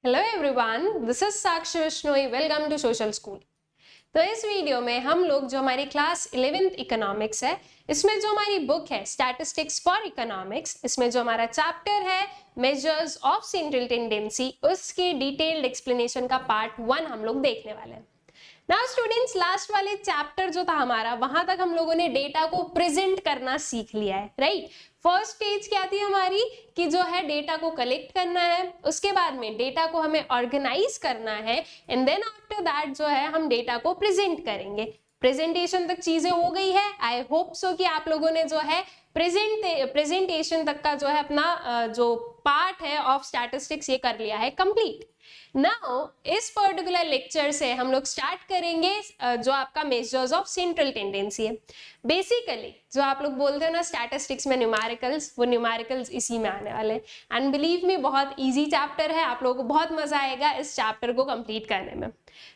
Hello everyone, this is Sakshi Vishnoi. Welcome to social school. तो इस video में हम लोग जो हमारी क्लास 11th इकोनॉमिक्स है, इसमें जो हमारी बुक है स्टैटिस्टिक्स फॉर इकोनॉमिक्स, इसमें जो हमारा चैप्टर है मेजर्स ऑफ सेंट्रल टेंडेंसी, उसकी डिटेल्ड एक्सप्लेनेशन का पार्ट 1 हम लोग देखने वाले हैं। नाउ स्टूडेंट्स, लास्ट वाले चैप्टर जो था हमारा, वहां तक हम लोगों ने डेटा को प्रेजेंट करना सीख लिया है, राइट। फर्स्ट स्टेज क्या थी हमारी कि जो है डेटा को कलेक्ट करना है, उसके बाद में डेटा को हमें ऑर्गेनाइज करना है, एंड देन आफ्टर दैट जो है हम डेटा को प्रेजेंट करेंगे। प्रेजेंटेशन तक चीजें हो गई है। आई होप सो कि आप लोगों ने जो है प्रेजेंटेशन तक का जो है अपना जो पार्ट है ऑफ स्टैटिस्टिक्स ये कर लिया है कंप्लीट। नाउ इस पर्टिकुलर लेक्चर से हम लोग स्टार्ट करेंगे जो आपका मेजर्स ऑफ सेंट्रल टेंडेंसी है। बेसिकली जो आप लोग बोलते हो ना स्टैटिस्टिक्स में न्यूमेरिकल्स, वो न्यूमेरिकल्स इसी में आने वाले हैं। एंड बिलीव मी, बहुत इजी चैप्टर है, आप लोगों को बहुत मजा आएगा इस चैप्टर को कंप्लीट करने में।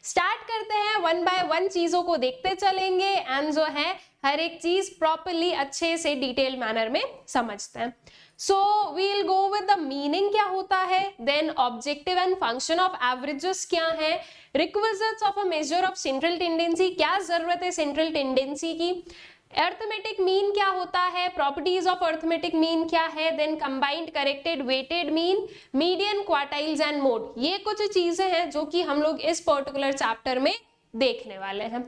स्टार्ट करते हैं, 1 बाय 1 चीजों को देखते चलेंगे एंड जो है हर एक चीज प्रॉपरली अच्छे से डिटेल मैनर में समझते हैं। So we'll go with the meaning क्या होता है, then objective and function of averages क्या है, requisites of a measure of central tendency, क्या जरूरत है सेंट्रल टेंडेंसी की, अर्थमेटिक मीन क्या होता है, प्रॉपर्टीज ऑफ अर्थमेटिक मीन क्या है, then combined corrected weighted mean, median quartiles and mode. ये कुछ चीजें हैं जो कि हम लोग इस पर्टिकुलर चैप्टर में देखने वाले हैं।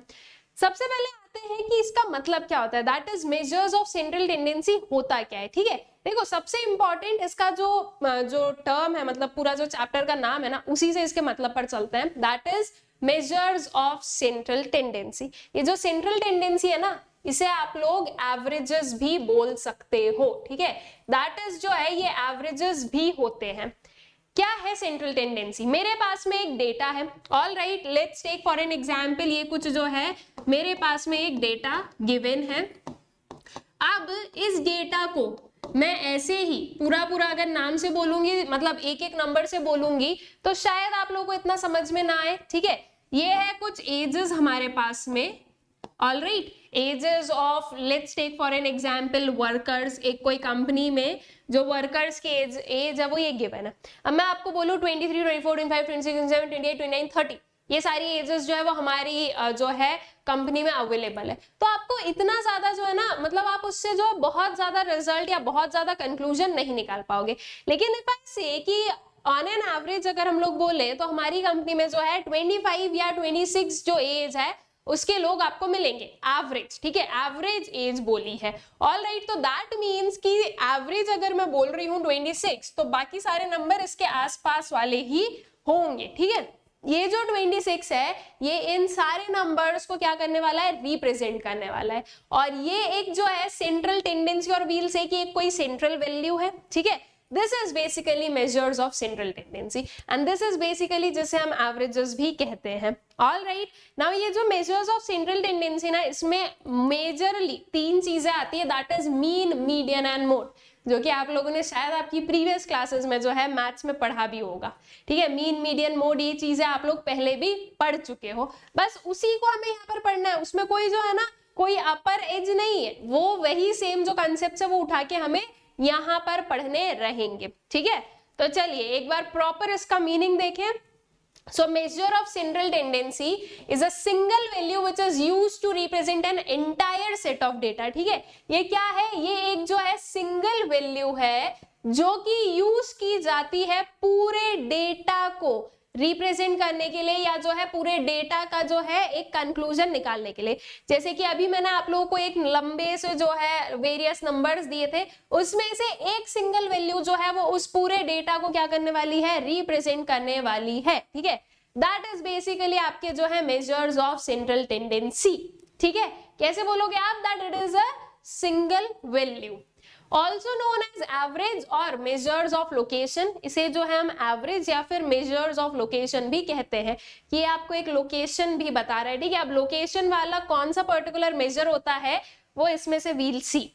सबसे पहले आते हैं कि इसका मतलब क्या होता है, that is measures of central tendency होता क्या है। ठीक है, देखो सबसे इंपॉर्टेंट इसका जो टर्म है, मतलब पूरा जो चैप्टर का नाम है ना, उसी से इसके मतलब पर चलते हैं। That is measures of central tendency. ये जो सेंट्रल टेंडेंसी है ना, इसे आप लोग एवरेजेस भी बोल सकते हो। ठीक है, दैट इज जो है ये एवरेजेस भी होते हैं। क्या है सेंट्रल टेंडेंसी? मेरे पास में एक डेटा है, all right, let's take for an example, ये कुछ जो है मेरे पास में एक डेटा गिवन है। अब इस डेटा को मैं ऐसे ही पूरा अगर नाम से बोलूंगी, मतलब एक एक नंबर से बोलूंगी, तो शायद आप लोगों को इतना समझ में ना आए। ठीक है, ये है कुछ एजेस हमारे पास में, all right, ages of, let's take for an example workers. एक कोई कंपनी में जो वर्कर्स के एज है वो ये गिवन है। अब मैं आपको बोलूं 23, 24, 25, 26, 27, 28, 29, 30, ये सारी एजेस जो है वो हमारी जो है कंपनी में अवेलेबल है। तो आपको इतना ज्यादा जो है ना, मतलब आप उससे जो बहुत ज्यादा रिजल्ट या बहुत ज्यादा कंक्लूजन नहीं निकाल पाओगे। लेकिन इफ आई से कि ऑन एन एवरेज अगर हम लोग बोले तो हमारी कंपनी में जो है 25 या 26 जो एज है उसके लोग आपको मिलेंगे एवरेज। ठीक है, एवरेज एज बोली है, ऑल राइट। तो दैट मीन्स कि एवरेज अगर मैं बोल रही हूँ 26, तो बाकी सारे नंबर इसके आसपास वाले ही होंगे। ठीक है, ये जो 26 है ये इन सारे नंबर्स को क्या करने वाला है, रिप्रेजेंट करने वाला है। और ये एक जो है सेंट्रल टेंडेंसी, और वील से कि एक कोई सेंट्रल वैल्यू है। ठीक है, this is basically measures of central tendency and this is basically जिसे हम एवरेजेस भी कहते हैं। ऑल राइट, नाउ ये जो मेजर्स ऑफ सेंट्रल टेंडेंसी ना, इसमें मेजरली 3 चीजें आती है, that is mean, median and mode, जो कि आप लोगों ने शायद आपकी प्रीवियस क्लासेस में जो है मैथ्स में पढ़ा भी होगा। ठीक है, मीन, मीडियन, मोड, ये चीजें आप लोग पहले भी पढ़ चुके हो, बस उसी को हमें यहाँ पर पढ़ना है। उसमें कोई जो है ना, कोई अपर एज नहीं है, वो वही सेम जो कॉन्सेप्ट है वो उठा के हमें यहाँ पर पढ़ने रहेंगे। ठीक है, तो चलिए एक बार प्रॉपर इसका मीनिंग देखें। So measure of central tendency is a single value which is used to represent an entire set of data। ठीक है, ये क्या है, ये एक जो है सिंगल वैल्यू है जो कि यूज की जाती है पूरे डेटा को रिप्रेजेंट करने के लिए, या जो है पूरे डेटा का जो है एक कंक्लूजन निकालने के लिए। जैसे कि अभी मैंने आप लोगों को एक लंबे से जो है वेरियस नंबर्स दिए थे, उसमें से एक सिंगल वैल्यू जो है वो उस पूरे डेटा को क्या करने वाली है, रिप्रेजेंट करने वाली है। ठीक है, दैट इज बेसिकली आपके जो है मेजर्स ऑफ सेंट्रल टेंडेंसी। ठीक है, कैसे बोलोगे आप, that it is a single value, also known as average और मेजर्स ऑफ लोकेशन। इसे जो है हम एवरेज या फिर मेजर्स ऑफ लोकेशन भी कहते हैं, कि ये आपको एक लोकेशन भी बता रहा है। ठीक है, अब लोकेशन वाला कौन सा पर्टिकुलर मेजर होता है वो इसमें से we'll C.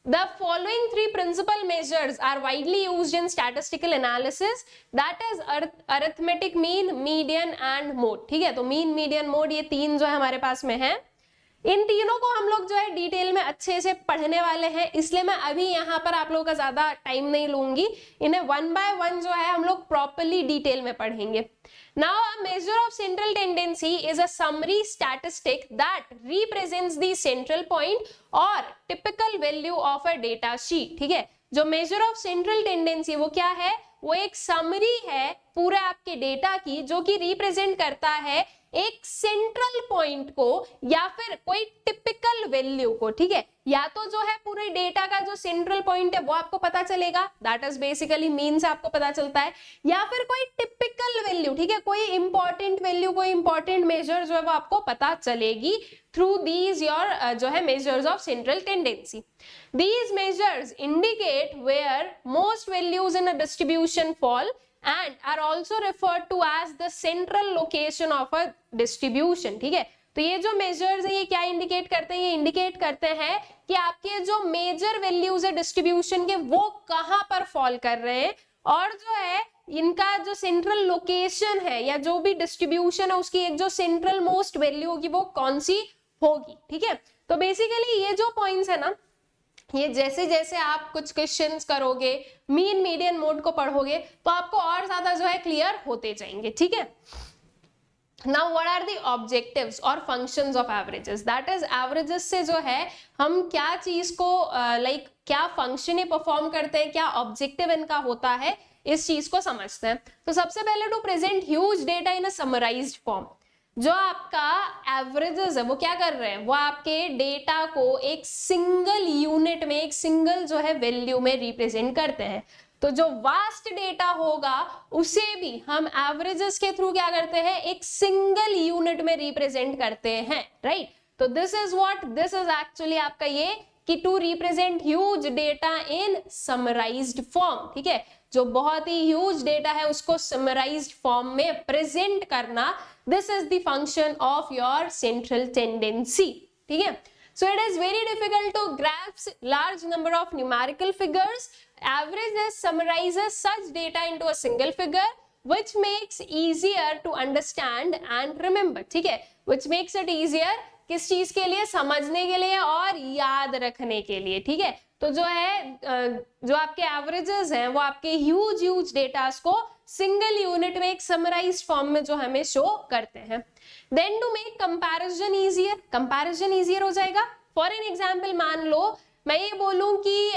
The following 3 principal measures are widely used in statistical analysis, that is arithmetic mean, median and mode। ठीक है, तो mean, median, mode ये 3 जो है हमारे पास में है, इन तीनों को हम लोग जो है डिटेल में अच्छे से पढ़ने वाले हैं, इसलिए मैं अभी यहाँ पर आप लोगों का ज्यादा टाइम नहीं लूंगी, इन्हें वन बाय वन जो है हम लोग प्रॉपरली डिटेल में पढ़ेंगे। Now, a measure of central tendency is a summary statistic that represents the central point or typical value of a data sheet। ठीक है, जो measure of central tendency वो क्या है, वो एक समरी है पूरे आपके डेटा की, जो कि रिप्रेजेंट करता है एक सेंट्रल पॉइंट को या फिर कोई टिपिकल वैल्यू को। ठीक है, या तो जो है पूरे डेटा का जो सेंट्रल पॉइंट है वो आपको पता चलेगा, दैट इज बेसिकली मीन से आपको पता चलता है, या फिर कोई टिपिकल वैल्यू, ठीक है, कोई इंपॉर्टेंट वैल्यू, कोई इंपॉर्टेंट मेजर जो है वो आपको पता चलेगी थ्रू दीज योर जो है measures of central tendency. These measures indicate where most values in a distribution fall and are also referred to as the central location of a distribution। ठीक है, तो ये जो मेजर्स है ये क्या इंडिकेट करते हैं, ये इंडिकेट करते हैं कि आपके जो मेजर वैल्यूज है डिस्ट्रीब्यूशन के वो कहां पर फॉल कर रहे हैं, और जो है इनका जो सेंट्रल लोकेशन है या जो भी डिस्ट्रीब्यूशन है उसकी एक जो सेंट्रल मोस्ट वैल्यू होगी वो कौन सी होगी। ठीक है, तो बेसिकली ये जो पॉइंट्स है ना, ये जैसे जैसे आप कुछ क्वेश्चंस करोगे, मीन मीडियन मोड को पढ़ोगे, तो आपको और ज्यादा जो है क्लियर होते जाएंगे। ठीक है, Now what are the objectives और functions of averages? That is averages से जो है हम क्या चीज को like क्या फंक्शन ये परफॉर्म करते हैं, क्या ऑब्जेक्टिव इनका होता है, इस चीज को समझते हैं। तो सबसे पहले to present huge data in a summarized form. जो आपका एवरेजेस है वो क्या कर रहे हैं, वो आपके डेटा को एक सिंगल यूनिट में, एक सिंगल जो है वैल्यू में रिप्रेजेंट करते हैं। तो जो वास्ट डेटा होगा उसे भी हम एवरेजेस के थ्रू क्या करते हैं, एक सिंगल यूनिट में रिप्रेजेंट करते हैं, राइट। तो this is what, this is actually आपका ये कि to represent huge data in summarized form. ठीक है, जो बहुत ही ह्यूज डेटा है उसको समराइज्ड फॉर्म में प्रेजेंट करना, this is the function of your central tendency. ठीक है, so it is very difficult to grasp large number of numerical figures. Averages summarizes such data into a single figure which makes easier to understand and remember। ठीक है, which makes it easier किस चीज के लिए, समझने के लिए और याद रखने के लिए। ठीक है, तो जो है जो आपके एवरेजेस हैं वो आपके ह्यूज डेटास को सिंगल यूनिट में एक समराइज्ड फॉर्म में जो हमें शो करते हैं। Then to make comparison easier, comparison easier हो जाएगा। फॉर एन एग्जांपल मान लो मैं ये बोलूं कि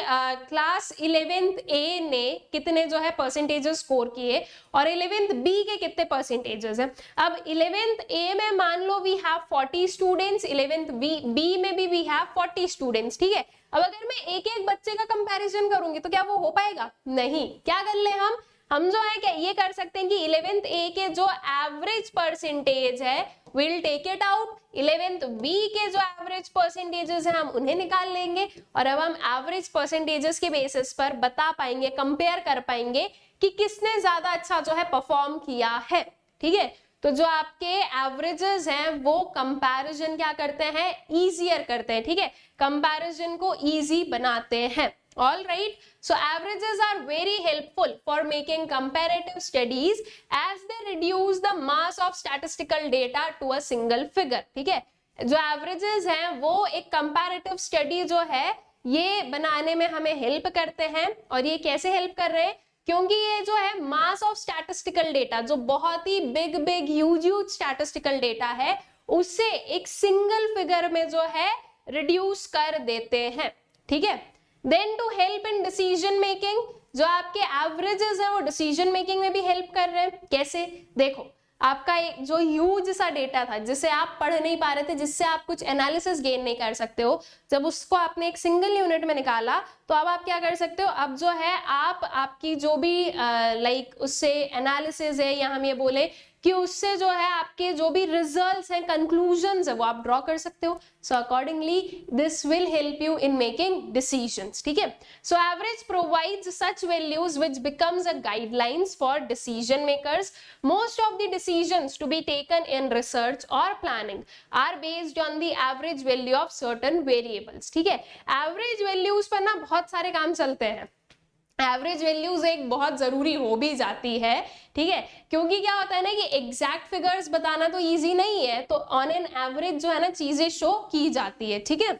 क्लास 11th ए ने कितने जो है परसेंटेजेस स्कोर किए और 11th बी के कितने परसेंटेजेस हैं। अब 11th ए में मान लो we have 40 students, 11th B में भी वी हैव 40 स्टूडेंट्स। ठीक है, अब अगर मैं एक एक बच्चे का कंपैरिजन करूंगी तो क्या वो हो पाएगा, नहीं। क्या कर ले हम जो है क्या ये कर सकते हैं कि 11th ए के जो एवरेज परसेंटेज है will take it out, 11th B के जो एवरेज परसेंटेजेस हैं हम उन्हें निकाल लेंगे, और अब हम एवरेज परसेंटेजेस के बेसिस पर बता पाएंगे, कंपेयर कर पाएंगे कि किसने ज्यादा अच्छा जो है परफॉर्म किया है। ठीक है, तो जो आपके एवरेजेस हैं वो कंपैरिजन क्या करते हैं, इजियर करते हैं। ठीक है, कंपैरिजन को इजी बनाते हैं। All right, so averages are very helpful for making comparative studies as they reduce the mass of statistical data to a single figure। ठीक है, जो averages हैं वो एक comparative study जो है ये बनाने में हमें help करते हैं। और ये कैसे help कर रहे हैं, क्योंकि ये जो है mass of statistical data, जो बहुत ही big huge statistical data है, उससे एक single figure में जो है reduce कर देते हैं। ठीक है, then to help in decision making, जो आपके एवरेजेस है वो डिसीजन मेकिंग में भी हेल्प कर रहे हैं। कैसे, देखो आपका एक जो ह्यूज सा डेटा था जिसे आप पढ़ नहीं पा रहे थे, जिससे आप कुछ एनालिसिस गेन नहीं कर सकते हो, जब उसको आपने एक सिंगल यूनिट में निकाला तो अब आप क्या कर सकते हो, अब जो है आप आपकी जो भी लाइक उससे एनालिसिस है या हम ये बोले कि उससे जो है आपके जो भी रिजल्ट्स हैं, कंक्लूजन्स है, वो आप ड्रॉ कर सकते हो। So accordingly this will help you in making decisions. ठीक है, so average provides such values which becomes a guidelines for decision makers. Most of the decisions to be taken in research और planning are based on the average value of certain variables. ठीक है, average values पर ना बहुत सारे काम चलते हैं। एवरेज वैल्यूज एक बहुत जरूरी हो भी जाती है, ठीक है, क्योंकि क्या होता है ना कि एग्जैक्ट फिगर्स बताना तो इजी नहीं है, तो ऑन एन एवरेज जो है ना चीजें शो की जाती है, ठीक है।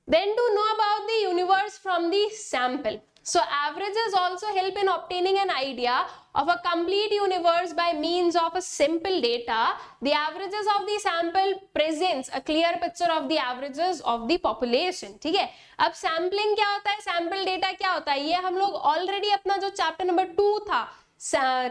Then to know about the universe from the sample. So averages also help in obtaining an idea of a complete universe by means of a simple data. The averages of the sample presents a clear picture of the averages of the population. ठीक है, अब sampling क्या होता है, sample data क्या होता है, ये हम लोग ऑलरेडी अपना जो चैप्टर नंबर 2 था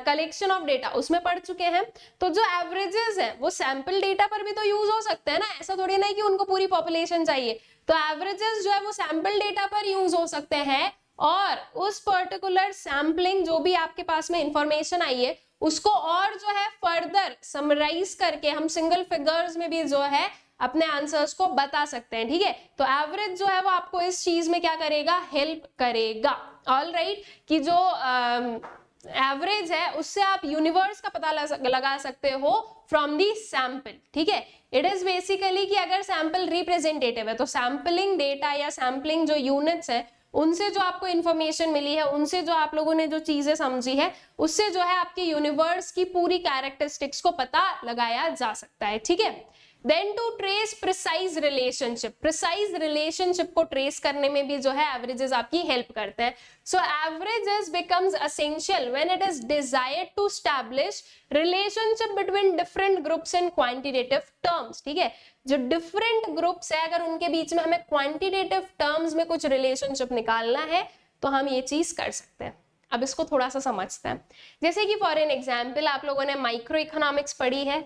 कलेक्शन ऑफ डेटा उसमें पढ़ चुके हैं। तो जो एवरेजेस है वो सैंपल डेटा पर भी तो यूज हो सकते हैं ना, ऐसा थोड़ी नहीं कि उनको पूरी पॉपुलेशन चाहिए। तो एवरेजेस जो है वो सैंपल डेटा पर यूज हो सकते हैं, और उस पर्टिकुलर सैम्पलिंग जो भी आपके पास में इंफॉर्मेशन आई है उसको और जो है फर्दर समराइज करके हम सिंगल फिगर्स में भी जो है अपने आंसर्स को बता सकते हैं, ठीक है। तो एवरेज जो है वो आपको इस चीज में क्या करेगा, हेल्प करेगा। ऑल राइट, कि जो एवरेज है उससे आप यूनिवर्स का पता लगा सकते हो फ्रॉम दी सैंपल, ठीक है। इट इज बेसिकली कि अगर सैंपल रिप्रेजेंटेटिव है तो सैंपलिंग डेटा या सैंपलिंग जो यूनिट्स है उनसे जो आपको इंफॉर्मेशन मिली है, उनसे जो आप लोगों ने जो चीजें समझी है, उससे जो है आपके यूनिवर्स की पूरी कैरेक्टरिस्टिक्स को पता लगाया जा सकता है, ठीक है। Then to trace precise relationship को ट्रेस करने में भी जो है एवरेजेस आपकी हेल्प करते हैं। So averages becomes essential when it is desired to establish relationship between different groups in quantitative terms, ठीक है। जो डिफरेंट ग्रुप्स है अगर उनके बीच में हमें क्वांटिटेटिव टर्म्स में कुछ रिलेशनशिप निकालना है तो हम ये चीज कर सकते हैं। अब इसको थोड़ा सा समझते हैं, जैसे कि फॉर एन एग्जाम्पल आप लोगों ने माइक्रो इकोनॉमिक्स पढ़ी है,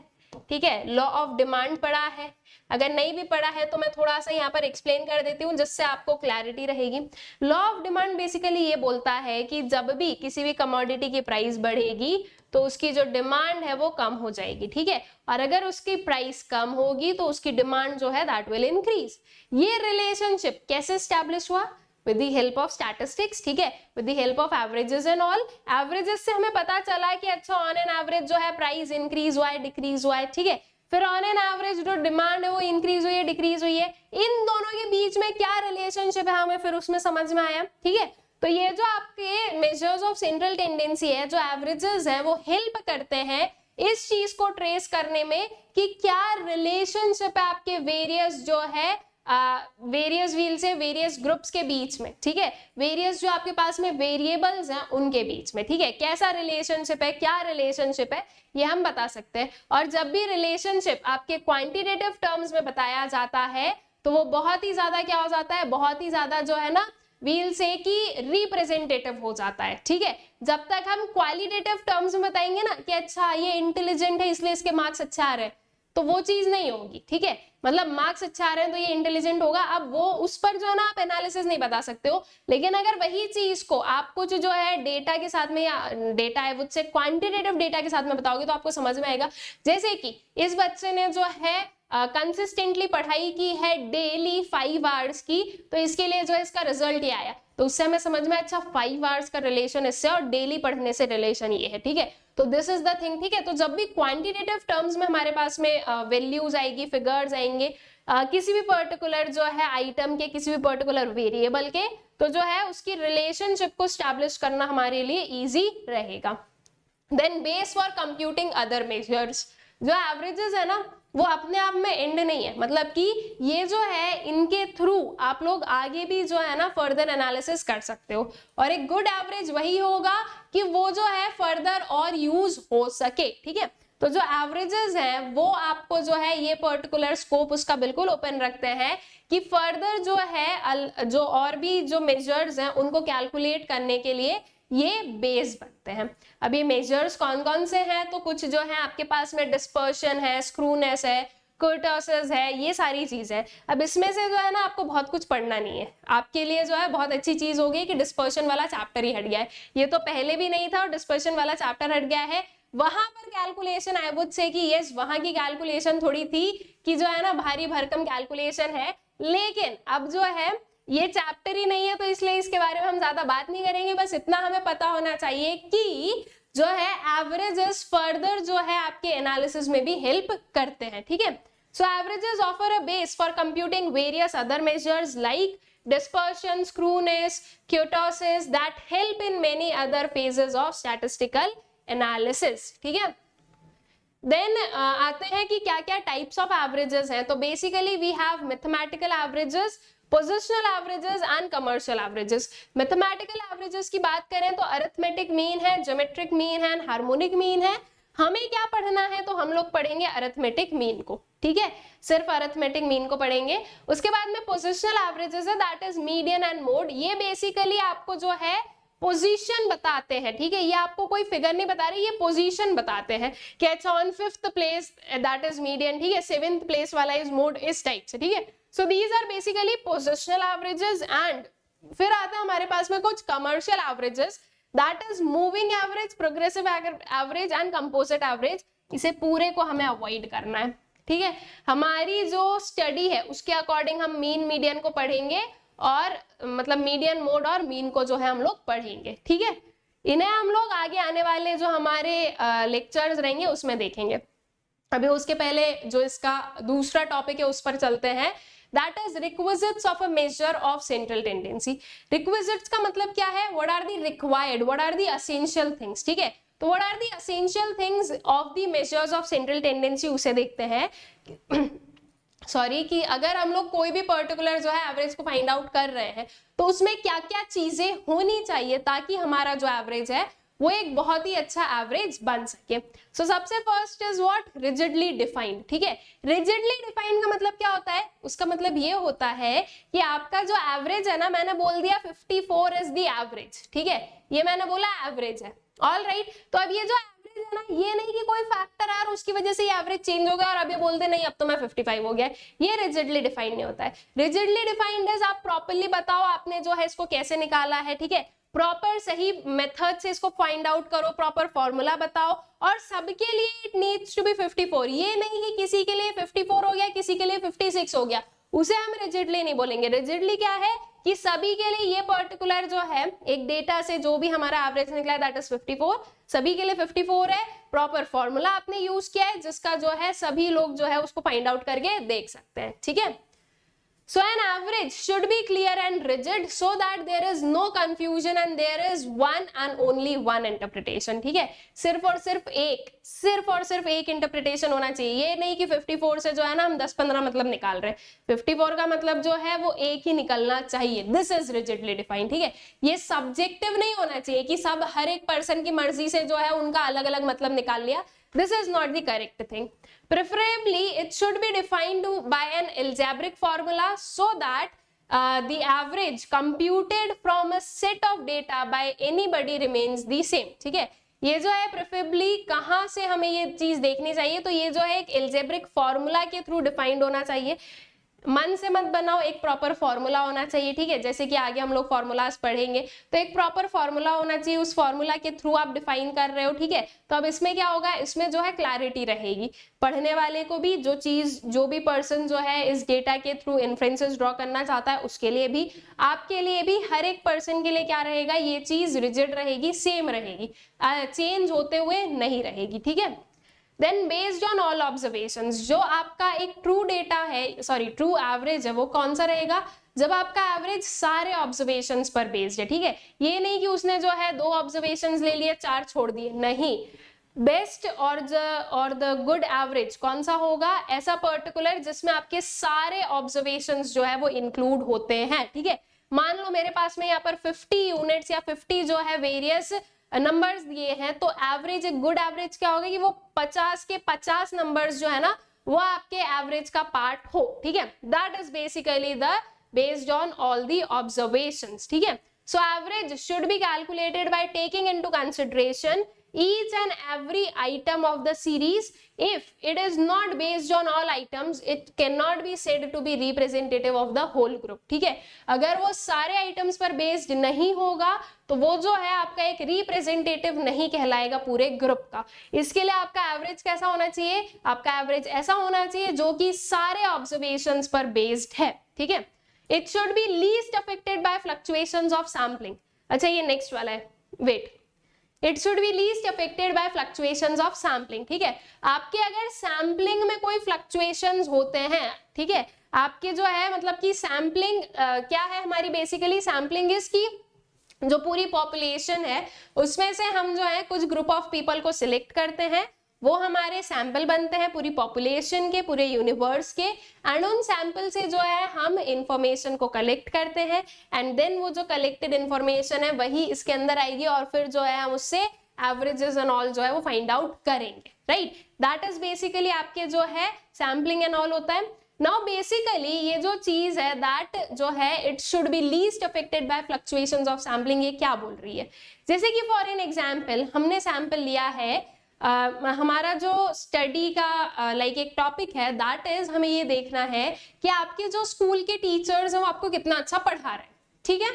ठीक है, लॉ ऑफ डिमांड पढ़ा है। अगर नहीं भी पढ़ा है तो मैं थोड़ा सा यहाँ पर एक्सप्लेन कर देती हूँ जिससे आपको क्लैरिटी रहेगी। लॉ ऑफ डिमांड बेसिकली ये बोलता है कि जब भी किसी भी कमोडिटी की प्राइस बढ़ेगी तो उसकी जो डिमांड है वो कम हो जाएगी, ठीक है, और अगर उसकी प्राइस कम होगी तो उसकी डिमांड जो है दैट विल इंक्रीज। ये रिलेशनशिप कैसे स्टैब्लिश हुआ, with the help of statistics, ठीक है, with the help of averages and all। averages से हमें पता चला कि अच्छा ऑन एन एवरेज जो है प्राइस इंक्रीज हुआ है, डिक्रीज हुआ है, ठीक है। फिर ऑन एन एवरेज जो डिमांड है वो इंक्रीज हुई है, डिक्रीज हुई है, इन दोनों के बीच में क्या रिलेशनशिप है हमें फिर उसमें समझ में आया, ठीक है। तो ये जो आपके मेजर्स ऑफ सेंट्रल टेंडेंसी है, जो एवरेजेस है, वो हेल्प करते हैं इस चीज को ट्रेस करने में कि क्या रिलेशनशिप है आपके वेरियस जो है वेरियस व्हील से वेरियस ग्रुप्स के बीच में, ठीक है, वेरियस जो आपके पास में वेरिएबल्स हैं उनके बीच में, ठीक है, कैसा रिलेशनशिप है, क्या रिलेशनशिप है, ये हम बता सकते हैं। और जब भी रिलेशनशिप आपके क्वांटिटेटिव टर्म्स में बताया जाता है तो वो बहुत ही ज्यादा क्या हो जाता है, बहुत ही ज्यादा जो है ना व्हील से कि रिप्रेजेंटेटिव हो जाता है, ठीक है। जब तक हम क्वालिटेटिव टर्म्स में बताएंगे ना कि अच्छा ये इंटेलिजेंट है इसलिए इसके मार्क्स अच्छा आ रहे हैं, तो वो चीज नहीं होगी, ठीक है। मतलब मार्क्स अच्छा आ रहे हैं तो ये इंटेलिजेंट होगा, अब वो उस पर जो है ना आप एनालिसिस नहीं बता सकते हो। लेकिन अगर वही चीज को आप कुछ जो है डेटा के साथ में, या डेटा है उससे क्वांटिटेटिव डेटा के साथ में बताओगे तो आपको समझ में आएगा। जैसे कि इस बच्चे ने जो है कंसिस्टेंटली पढ़ाई की है डेली 5 आवर्स की, तो इसके लिए जो है इसका रिजल्ट ये आया, तो उससे हमें समझ में अच्छा 5 आवर्स का रिलेशन इससे और डेली पढ़ने से रिलेशन ये है, ठीक है। तो दिस इज द थिंग, ठीक है। तो जब भी क्वांटिटेटिव टर्म्स में हमारे पास में वैल्यूज आएगी, फिगर्स आएंगे किसी भी पर्टिकुलर जो है आइटम के, किसी भी पर्टिकुलर वेरिएबल के, तो जो है उसकी रिलेशनशिप को स्टैब्लिश करना हमारे लिए इजी रहेगा। Then base for computing other measures, जो एवरेजेस है ना वो अपने आप में एंड नहीं है, मतलब कि ये जो है इनके थ्रू आप लोग आगे भी जो है ना फर्दर एनालिसिस कर सकते हो, और एक गुड एवरेज वही होगा कि वो जो है फर्दर और यूज हो सके, ठीक है। तो जो एवरेजेस हैं वो आपको जो है ये पर्टिकुलर स्कोप उसका बिल्कुल ओपन रखते हैं कि फर्दर जो है जो और भी जो मेजर्स हैं उनको कैलकुलेट करने के लिए ये बेस बनते हैं। अब ये मेजर्स कौन कौन से हैं, तो कुछ जो है आपके पास में डिस्पर्शन है, स्क्रूनेस है, कर्टोसिस है, ये सारी चीज है। अब इसमें से जो है ना आपको बहुत कुछ पढ़ना नहीं है, आपके लिए जो है बहुत अच्छी चीज होगी कि डिस्पर्शन वाला चैप्टर ही हट गया है। ये तो पहले भी नहीं था और डिस्पर्शन वाला चैप्टर हट गया है। वहां पर कैलकुलेशन आई वुड से कि यस वहां की कैलकुलेशन थोड़ी थी कि जो है ना भारी भरकम कैलकुलेशन है, लेकिन अब जो है ये चैप्टर ही नहीं है तो इसलिए इसके बारे में हम ज्यादा बात नहीं करेंगे। बस इतना हमें पता होना चाहिए कि जो है एवरेजेस फर्दर जो है आपके एनालिसिस में भी हेल्प करते हैं, ठीक है। So averages offer a base for computing various other measures like dispersion, screwness, kurtosis that help in many other phases of statistical analysis. ठीक है, देन आते हैं कि क्या क्या टाइप्स ऑफ एवरेजेस हैं. तो basically we have mathematical averages, positional averages and commercial averages. Mathematical averages की बात करें तो अरिथमेटिक मीन है, ज्योमेट्रिक मीन है एंड हार्मोनिक मीन है. हमें क्या पढ़ना है, तो हम लोग पढ़ेंगे अरिथमेटिक मीन को. ठीक है, सिर्फ अरिथमेटिक मीन को पढ़ेंगे. उसके बाद में पोजिशनल एवरेजेस है, that is median and mode. ये बेसिकली आपको जो है पोजीशन बताते हैं. ठीक है, ये आपको कोई फिगर नहीं बता रहे, ये पोजीशन बताते हैं कि अच्छा on 5th place that is median. ठीक है, 7th प्लेस वाला इज मोड, इस टाइप से. ठीक है, so these are basically positional averages. And फिर आता है हमारे पास में कुछ commercial averages, that is moving average, progressive average and composite average. इसे पूरे को हमें अवॉइड करना है. ठीक है, हमारी जो स्टडी है उसके अकॉर्डिंग हम मीन मीडियन को पढ़ेंगे और मतलब मीडियन मोड और मीन को जो है हम लोग पढ़ेंगे. ठीक है, इन्हें हम लोग आगे आने वाले जो हमारे लेक्चर्स रहेंगे उसमें देखेंगे. अभी उसके पहले जो इसका दूसरा टॉपिक है उस पर चलते हैं, that is requisites of a measure of central tendency. Requisites का मतलब क्या है, what are the required, what are the essential things. ठीक है, तो what are the essential things of the measures of central tendency, उसे देखते हैं. सॉरी, कि अगर हम लोग कोई भी पर्टिकुलर जो है एवरेज को फाइंड आउट कर रहे हैं तो उसमें क्या क्या चीजें होनी चाहिए ताकि हमारा जो एवरेज है वो एक बहुत ही अच्छा एवरेज बन सके. सो सबसे first is what, rigidly defined. ठीक है, रिजिडली डिफाइंड का मतलब क्या होता है, उसका मतलब ये होता है कि आपका जो एवरेज है ना, मैंने बोल दिया 54 इज द एवरेज. ठीक है, ये मैंने बोला एवरेज है. ऑल राइट, तो अब ये जो एवरेज है ना, ये नहीं कि कोई फैक्टर है और उसकी वजह से ये एवरेज चेंज हो गया और अब ये बोलते नहीं अब तो मैं 55 हो गया. ये रिजिडली डिफाइंड नहीं होता है. रिजिडली डिफाइंड इज आप प्रॉपर्ली बताओ आपने जो है इसको कैसे निकाला है. ठीक है, प्रॉपर सही मेथड से इसको फाइंड आउट करो, प्रॉपर फॉर्मूला बताओ और सबके लिए इट नीड्स टू बी 54. ये नहीं कि किसी के लिए 54 हो गया, किसी के लिए 56 हो गया, उसे हम रिजिडली नहीं बोलेंगे. रिजिडली क्या है कि सभी के लिए ये पर्टिकुलर जो है एक डेटा से जो भी हमारा एवरेज निकला है दैट इज 54, सभी के लिए 54 है. प्रॉपर फॉर्मूला आपने यूज किया है जिसका जो है सभी लोग जो है उसको फाइंड आउट करके देख सकते हैं. ठीक है, so an average should be clear and rigid so that there is no confusion and there is one and only one interpretation. ठीक है, सिर्फ और सिर्फ एक इंटरप्रिटेशन होना चाहिए. ये नहीं कि 54 से जो है ना हम 10-15 मतलब निकाल रहे हैं, 54 का मतलब जो है वो एक ही निकलना चाहिए. This is rigidly defined. ठीक है, ये सब्जेक्टिव नहीं होना चाहिए कि सब हर एक पर्सन की मर्जी से जो है उनका अलग अलग मतलब निकाल लिया. This is not the correct thing. Preferably, it should be defined by an algebraic formula so that the average computed from a set of data by anybody remains the same. ठीक है, ये जो है प्रेफरेबली कहाँ से हमें ये चीज देखनी चाहिए, तो ये जो है एक एल्जेब्रिक फॉर्मूला के थ्रू डिफाइंड होना चाहिए. मन से मत बनाओ, एक प्रॉपर फॉर्मूला होना चाहिए. ठीक है, जैसे कि आगे हम लोग फॉर्मूलाज पढ़ेंगे तो एक प्रॉपर फॉर्मूला होना चाहिए, उस फॉर्मूला के थ्रू आप डिफाइन कर रहे हो. ठीक है, तो अब इसमें क्या होगा, इसमें जो है क्लैरिटी रहेगी पढ़ने वाले को भी, जो भी पर्सन जो है इस डेटा के थ्रू इन्फ्रेंसेस ड्रॉ करना चाहता है उसके लिए भी, आपके लिए भी, हर एक पर्सन के लिए क्या रहेगा, ये चीज रिजिड रहेगी, सेम रहेगी, चेंज होते हुए नहीं रहेगी. ठीक है, then based on all observations, जो आपका एक ट्रू डेटा है, सॉरी ट्रू एवरेज है, वो कौन सा रहेगा, जब आपका एवरेज सारे ऑब्जर्वेशंस पर बेस्ड है. ठीक है, ये नहीं कि उसने जो है 2 ऑब्जर्वेशंस ले लिए 4 छोड़ दिए, नहीं. बेस्ट और द गुड एवरेज कौन सा होगा, ऐसा पर्टिकुलर जिसमें आपके सारे ऑब्जर्वेशंस जो है वो इंक्लूड होते हैं. ठीक है, मान लो मेरे पास में यहाँ पर 50 यूनिट्स या 50 जो है वेरियस नंबर्स दिए हैं, तो एवरेज, एक गुड एवरेज क्या होगा कि वो 50 के 50 नंबर्स जो है ना वो आपके एवरेज का पार्ट हो. ठीक है, that is basically the based on all the observations. ठीक है, so average should be calculated by taking into consideration each and every item of the series. If it is not based on all items, it cannot be said to be representative of the whole group. ठीक है, अगर वो सारे items पर based नहीं होगा तो वो जो है आपका एक रिप्रेजेंटेटिव नहीं कहलाएगा पूरे ग्रुप का. इसके लिए आपका एवरेज कैसा होना चाहिए, आपका एवरेज ऐसा होना चाहिए जो कि सारे ऑब्जर्वेशंस पर बेस्ड है. ठीक है, it should be least affected by fluctuations of sampling. अच्छा, ये नेक्स्ट वाला है, wait, it should be least affected by fluctuations of sampling. ठीक है, आपके अगर सैम्पलिंग में कोई फ्लक्चुएशंस होते हैं, ठीक है, आपके जो है मतलब कि सैम्पलिंग क्या है हमारी, बेसिकली सैम्पलिंग इज की जो पूरी पॉपुलेशन है उसमें से हम जो है कुछ ग्रुप ऑफ पीपल को सिलेक्ट करते हैं, वो हमारे सैंपल बनते हैं पूरी पॉपुलेशन के, पूरे यूनिवर्स के, एंड उन सैंपल से जो है हम इंफॉर्मेशन को कलेक्ट करते हैं, एंड देन वो जो कलेक्टेड इंफॉर्मेशन है वही इसके अंदर आएगी, और फिर जो है हम उससे एवरेजेस एंड ऑल जो है वो फाइंड आउट करेंगे, राइट। दैट इज बेसिकली आपके जो है सैम्पलिंग एंड ऑल होता है। नाउ बेसिकली ये जो चीज है दैट जो है it should be least affected by fluctuations of sampling, ये क्या बोल रही है, जैसे कि फॉर एन एग्जांपल हमने सैंपल लिया है, हमारा जो स्टडी का लाइक एक टॉपिक है दैट इज हमें ये देखना है कि आपके जो स्कूल के टीचर्स हैं वो आपको कितना अच्छा पढ़ा रहे हैं, ठीक है।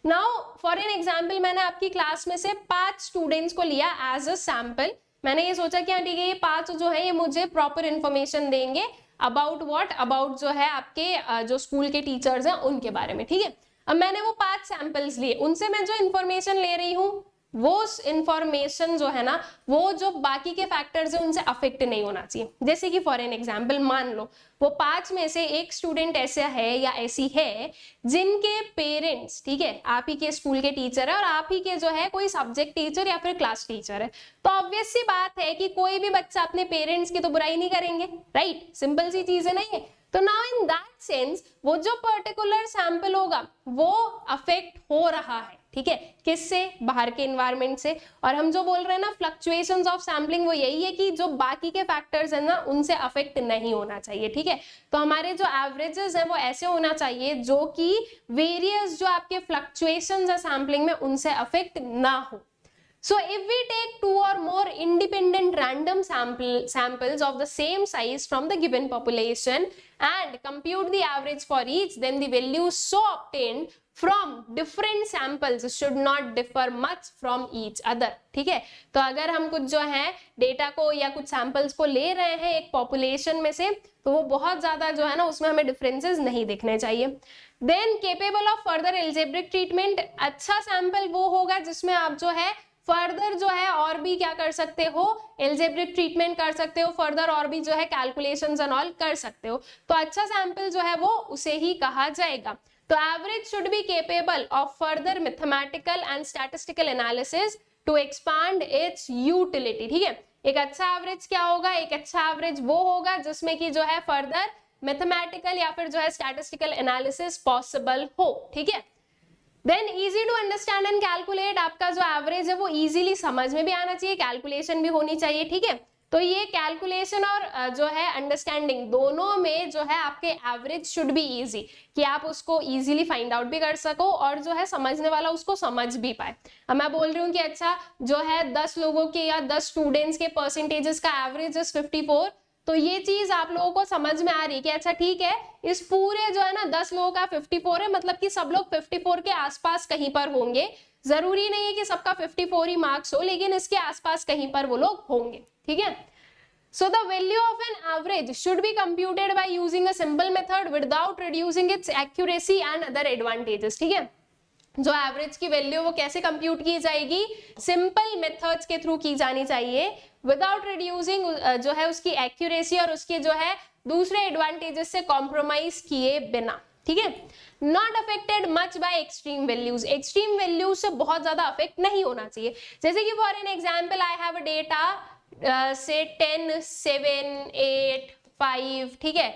नाउ फॉर एन एग्जांपल मैंने आपकी क्लास में से 5 स्टूडेंट्स को लिया एज अ सैंपल, मैंने ये सोचा कि हाँ ठीक है ये 5 जो है ये मुझे प्रॉपर इंफॉर्मेशन देंगे अबाउट व्हाट, अबाउट जो है आपके जो स्कूल के टीचर्स हैं उनके बारे में, ठीक है। अब मैंने वो 5 सैंपल्स लिए, उनसे मैं जो इंफॉर्मेशन ले रही हूँ वो इंफॉर्मेशन जो है ना वो जो बाकी के फैक्टर्स है उनसे अफेक्ट नहीं होना चाहिए। जैसे कि फॉर एन एग्जांपल मान लो वो 5 में से एक स्टूडेंट ऐसा है या ऐसी है जिनके पेरेंट्स, ठीक है, आप ही के स्कूल के टीचर है और आप ही के जो है कोई सब्जेक्ट टीचर या फिर क्लास टीचर है, तो ऑब्वियस सी बात है कि कोई भी बच्चा अपने पेरेंट्स की तो बुराई नहीं करेंगे, राइट, सिंपल सी चीज है नहीं है। तो नाउ इन दैट सेंस वो जो पर्टिकुलर सैंपल होगा वो अफेक्ट हो रहा है, ठीक है, किससे, बाहर के एनवायरनमेंट से। और हम जो बोल रहे हैं ना फ्लक्चुएशंस ऑफ सैम्पलिंग, वो यही है कि जो बाकी के फैक्टर्स हैं ना उनसे अफेक्ट नहीं होना चाहिए, ठीक है। तो हमारे जो एवरेजेस हैं वो ऐसे होना चाहिए जो कि वेरियस जो आपके फ्लक्चुएशंस है सैम्पलिंग में उनसे अफेक्ट ना हो। So if we take 2 or more independent random samples of the same size from the given population and compute the average for each, then the values so obtained from different samples should not differ much from each other, ठीक है। तो अगर हम कुछ जो है data को या कुछ सैंपल्स को ले रहे हैं एक पॉपुलेशन में से, तो वो बहुत ज्यादा जो है ना उसमें हमें डिफरेंसेस नहीं दिखने चाहिए। Then capable of further algebraic treatment, अच्छा सैंपल वो होगा जिसमें आप जो है फर्दर जो है और भी क्या कर सकते हो, एल्जेब्रिक ट्रीटमेंट कर सकते हो, फर्दर और भी जो है कैलकुलेशंस एंड ऑल कर सकते हो, तो अच्छा सैंपल जो है वो उसे ही कहा जाएगा। तो average should be capable of further mathematical and statistical analysis to expand its utility, ठीक है। एक अच्छा एवरेज क्या होगा, एक अच्छा एवरेज वो होगा जिसमें कि जो है फर्दर मैथमेटिकल या फिर जो है स्टैटिस्टिकल एनालिसिस पॉसिबल हो, ठीक है। Then easy to understand and calculate, आपका जो एवरेज है वो इजीली समझ में भी आना चाहिए, कैलकुलेशन भी होनी चाहिए, ठीक है। तो ये कैलकुलेशन और जो है अंडरस्टैंडिंग दोनों में जो है आपके एवरेज शुड बी इजी, कि आप उसको इजीली फाइंड आउट भी कर सको और जो है समझने वाला उसको समझ भी पाए। अब मैं बोल रही हूँ कि अच्छा जो है 10 लोगों के या 10 स्टूडेंट्स के परसेंटेजेस का एवरेज इज 54, तो ये चीज आप लोगों को समझ में आ रही है कि अच्छा ठीक है इस पूरे जो है ना 10 लोगों का 54 है, मतलब कि सब लोग 54 के आसपास कहीं पर होंगे, जरूरी नहीं है कि सबका 54 ही मार्क्स हो, लेकिन इसके आसपास कहीं पर वो लोग होंगे, ठीक है। So the value of an average should be computed by using a simple method without reducing its accuracy and other advantages, ठीक है। जो एवरेज की वैल्यू वो कैसे कंप्यूट की जाएगी, सिंपल मेथड्स के थ्रू की जानी चाहिए, विदाउट रिड्यूसिंग जो है उसकी एक्यूरेसी और उसके जो है दूसरे एडवांटेजेस से कॉम्प्रोमाइज किए बिना, ठीक है। Not affected much by extreme values, extreme values से बहुत ज्यादा अफेक्ट नहीं होना चाहिए। जैसे कि for an example I have a data से 10, 7, 8, 5, ठीक है,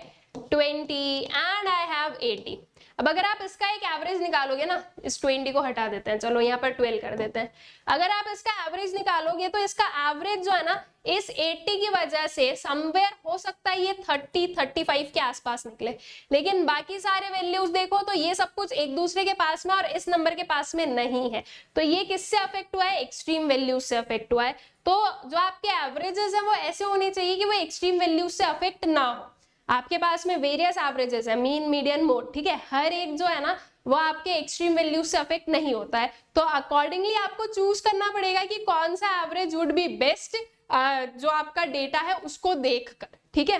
20 एंड आई हैव 80। अब अगर आप इसका एक एवरेज निकालोगे ना, इस 20 को हटा देते हैं, चलो यहाँ पर 12 कर देते हैं, अगर आप इसका एवरेज निकालोगे तो इसका एवरेज जो है ना इस 80 की वजह से समवेयर हो सकता है ये 30, 35 के आसपास निकले, लेकिन बाकी सारे वैल्यूज देखो तो ये सब कुछ एक दूसरे के पास में और इस नंबर के पास में नहीं है, तो ये किससे अफेक्ट हुआ है, एक्सट्रीम वैल्यूज से अफेक्ट हुआ है। तो जो आपके एवरेजेस है वो ऐसे होने चाहिए कि वो एक्सट्रीम वैल्यूज से अफेक्ट ना हो। आपके पास में वेरियस एवरेजेस है, मीन, मीडियन, मोड, ठीक है, हर एक जो है ना वो आपके एक्सट्रीम वैल्यूज से अफेक्ट नहीं होता है, तो अकॉर्डिंगली आपको चूज करना पड़ेगा कि कौन सा एवरेज वुड बी बेस्ट जो आपका डेटा है उसको देखकर, ठीक है।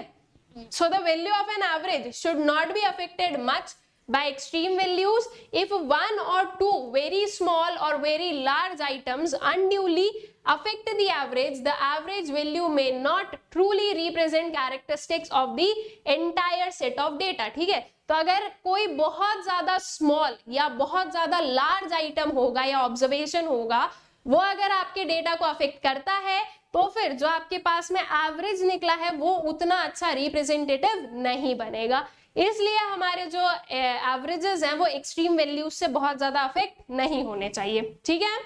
So the value of an average should not be affected much by extreme values if one or two very small or very large items unduly affect the average value may not truly represent characteristics of the entire set of data. ठीक है, तो अगर कोई बहुत ज्यादा small या बहुत ज्यादा लार्ज आइटम होगा या ऑब्जर्वेशन होगा, वो अगर आपके डेटा को अफेक्ट करता है, तो फिर जो आपके पास में एवरेज निकला है वो उतना अच्छा रिप्रेजेंटेटिव नहीं बनेगा. इसलिए हमारे जो एवरेजेस हैं वो एक्सट्रीम वैल्यूज से बहुत ज्यादा अफेक्ट नहीं होने चाहिए. ठीक है,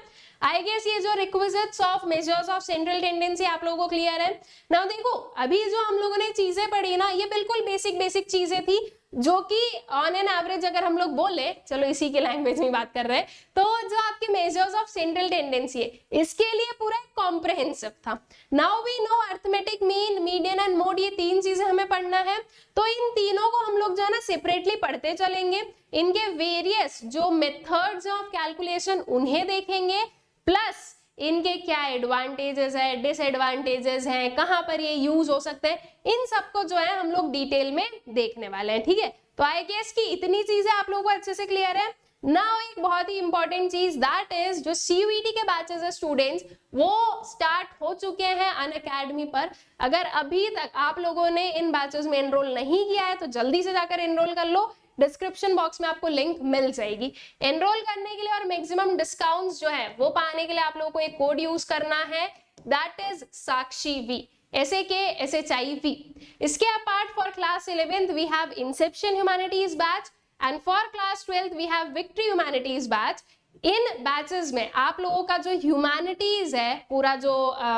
आई गेस ये जो requisites of measures of central tendency आप लोगों को क्लियर है. नाउ देखो, अभी जो हम लोगों ने चीजें पढ़ी ना, ये बिल्कुल बेसिक चीजें थी जो कि ऑन एन एवरेज अगर हम लोग बोले, चलो इसी के लैंग्वेज में बात कर रहे हैं, तो जो आपके मेजर्स ऑफ सेंट्रल टेंडेंसी है, इसके लिए पूरा कॉम्प्रहेंसिव था. Now we know arithmetic mean, median and mode, ये तीन चीजें हमें पढ़ना है. तो इन तीनों को हम लोग जो है ना सेपरेटली पढ़ते चलेंगे. इनके वेरियस जो मेथड्स ऑफ कैलकुलेशन उन्हें देखेंगे, प्लस इनके क्या एडवांटेजेस है, डिसएडवांटेजेस हैं, कहां पर ये यूज हो सकते हैं, इन सबको जो है हम लोग डिटेल में देखने वाले हैं. ठीक है, तो आई गेस कि इतनी चीजें आप लोगों को अच्छे से क्लियर है. नाउ एक बहुत ही इंपॉर्टेंट चीज, दैट इज जो CUET के बैचेस है स्टूडेंट्स, वो स्टार्ट हो चुके हैं अनअकैडमी पर. अगर अभी तक आप लोगों ने इन बैचेस में एनरोल नहीं किया है तो जल्दी से जाकर एनरोल कर लो. डिस्क्रिप्शन बॉक्स में आपको लिंक मिल जाएगी. एनरोल करने के लिए और मैक्सिमम डिस्काउंट्स जो है वो पाने के लिए आप लोगों को एक कोड यूज करना है, दैट इज SAKSHI-V, SAKSHIV. इसके apart for class 11th we have inception humanities batch and for class 12th we have victory humanities batch. इन बैचेस में आप लोगों का जो ह्यूमैनिटीज है, पूरा जो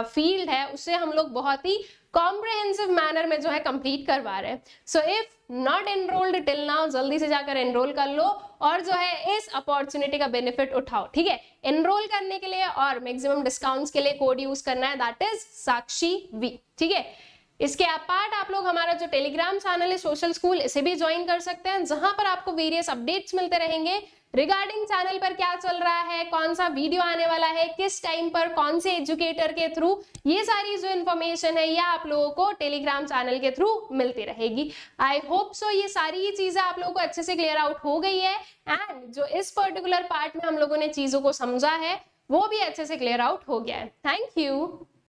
फील्ड है, उसे हम लोग बहुत ही कॉम्प्रहेंसिव मैनर में जो है कंप्लीट करवा रहे हैं. So if not enrolled till now, जल्दी से जाकर एनरोल कर लो और जो है इस अपॉर्चुनिटी का बेनिफिट उठाओ. ठीक है, एनरोल करने के लिए और मैक्सिमम डिस्काउंट्स के लिए कोड यूज करना है, दैट इज SAKSHI-V. ठीक है, इसके अपार्ट आप लोग हमारा जो टेलीग्राम चैनल है सोशल स्कूल, इसे भी ज्वाइन कर सकते हैं, जहां पर आपको वेरियस अपडेट्स मिलते रहेंगे रिगार्डिंग चैनल पर क्या चल रहा है, कौन सा वीडियो आने वाला है, किस टाइम पर, कौन से एजुकेटर के थ्रू, ये सारी जो इन्फॉर्मेशन है ये आप लोगों को टेलीग्राम चैनल के थ्रू मिलती रहेगी. आई होप सो ये सारी चीजें आप लोगों को अच्छे से क्लियर आउट हो गई है, एंड जो इस पर्टिकुलर पार्ट में हम लोगों ने चीजों को समझा है वो भी अच्छे से क्लियर आउट हो गया है. Thank you.